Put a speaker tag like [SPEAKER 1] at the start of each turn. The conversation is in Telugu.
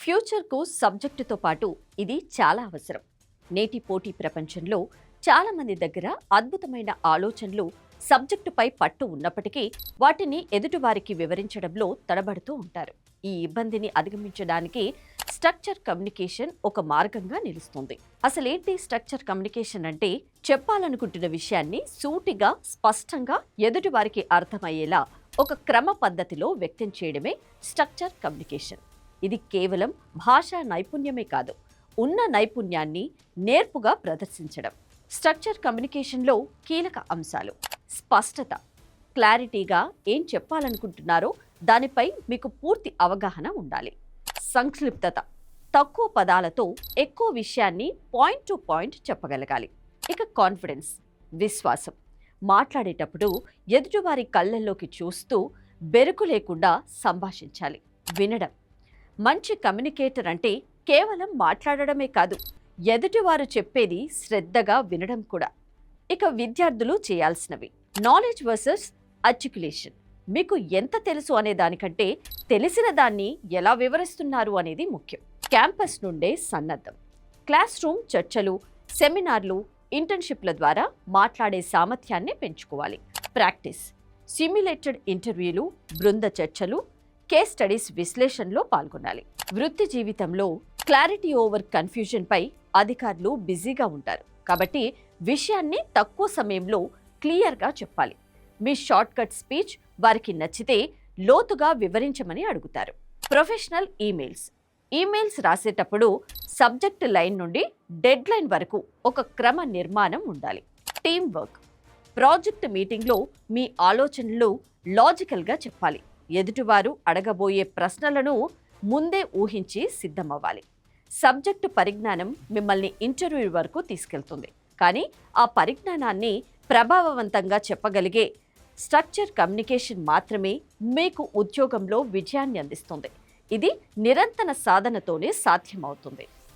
[SPEAKER 1] ఫ్యూచర్కు సబ్జెక్టుతో పాటు ఇది చాలా అవసరం. నేటి పోటీ ప్రపంచంలో చాలామంది దగ్గర అద్భుతమైన ఆలోచనలు సబ్జెక్టుపై పట్టు ఉన్నప్పటికీ వాటిని ఎదుటివారికి వివరించడంలో తడబడుతూ ఉంటారు. ఈ ఇబ్బందిని అధిగమించడానికి స్ట్రక్చర్ కమ్యూనికేషన్ ఒక మార్గంగా నిలుస్తుంది. అసలేంటి స్ట్రక్చర్ కమ్యూనికేషన్ అంటే, చెప్పాలనుకుంటున్న విషయాన్ని సూటిగా, స్పష్టంగా ఎదుటివారికి అర్థమయ్యేలా ఒక క్రమ పద్ధతిలో వ్యక్తం చేయడమే స్ట్రక్చర్ కమ్యూనికేషన్. ఇది కేవలం భాషా నైపుణ్యమే కాదు, ఉన్న నైపుణ్యాన్ని నేర్పుగా ప్రదర్శించడం. స్ట్రక్చర్ కమ్యూనికేషన్లో కీలక అంశాలు: స్పష్టత, క్లారిటీగా ఏం చెప్పాలనుకుంటున్నారో దానిపై మీకు పూర్తి అవగాహన ఉండాలి. సంక్షిప్తత, తక్కువ పదాలతో ఎక్కువ విషయాన్ని పాయింట్ టు పాయింట్ చెప్పగలగాలి. ఇక కాన్ఫిడెన్స్, విశ్వాసం, మాట్లాడేటప్పుడు ఎదుటివారి కళ్ళల్లోకి చూస్తూ బెరుకు లేకుండా సంభాషించాలి. వినడం, మంచి కమ్యూనికేటర్ అంటే కేవలం మాట్లాడడమే కాదు, ఎదుటివారు చెప్పేది శ్రద్ధగా వినడం కూడా. ఇక విద్యార్థులు చేయాల్సినవి: నాలెడ్జ్ వర్సెస్ ఆర్టిక్యులేషన్. మీకు ఎంత తెలుసు అనే దానికంటే తెలిసిన దాన్ని ఎలా వివరిస్తున్నారు అనేది ముఖ్యం. క్యాంపస్ నుండే సన్నద్ధం, క్లాస్ రూమ్ చర్చలు, సెమినార్లు, ఇంటర్న్షిప్ల ద్వారా మాట్లాడే సామర్థ్యాన్ని పెంచుకోవాలి. ప్రాక్టీస్, సిమ్యులేటెడ్ ఇంటర్వ్యూలు, బృంద చర్చలు, కేస్ స్టడీస్ విశ్లేషణలో పాల్గొనాలి. వృత్తి జీవితంలో క్లారిటీ ఓవర్ కన్ఫ్యూజన్ పై అధికారులు బిజీగా ఉంటారు, కాబట్టి విషయాన్ని తక్కువ సమయంలో క్లియర్గా చెప్పాలి. మీ షార్ట్ కట్ స్పీచ్ వారికి నచ్చితే లోతుగా వివరించమని అడుగుతారు. ప్రొఫెషనల్ ఈమెయిల్స్ రాసేటప్పుడు సబ్జెక్ట్ లైన్ నుండి డెడ్ లైన్ వరకు ఒక క్రమ నిర్మాణం ఉండాలి. టీమ్ వర్క్, ప్రాజెక్ట్ మీటింగ్లో మీ ఆలోచనలు లాజికల్గా చెప్పాలి. ఎదుటివారు అడగబోయే ప్రశ్నలను ముందే ఊహించి సిద్ధమవ్వాలి. సబ్జెక్టు పరిజ్ఞానం మిమ్మల్ని ఇంటర్వ్యూ వరకు తీసుకెళ్తుంది, కానీ ఆ పరిజ్ఞానాన్ని ప్రభావవంతంగా చెప్పగలిగే స్ట్రక్చర్ కమ్యూనికేషన్ మాత్రమే మీకు ఉద్యోగంలో విజయాన్ని అందిస్తుంది. ఇది నిరంతర సాధనతోనే సాధ్యమవుతుంది.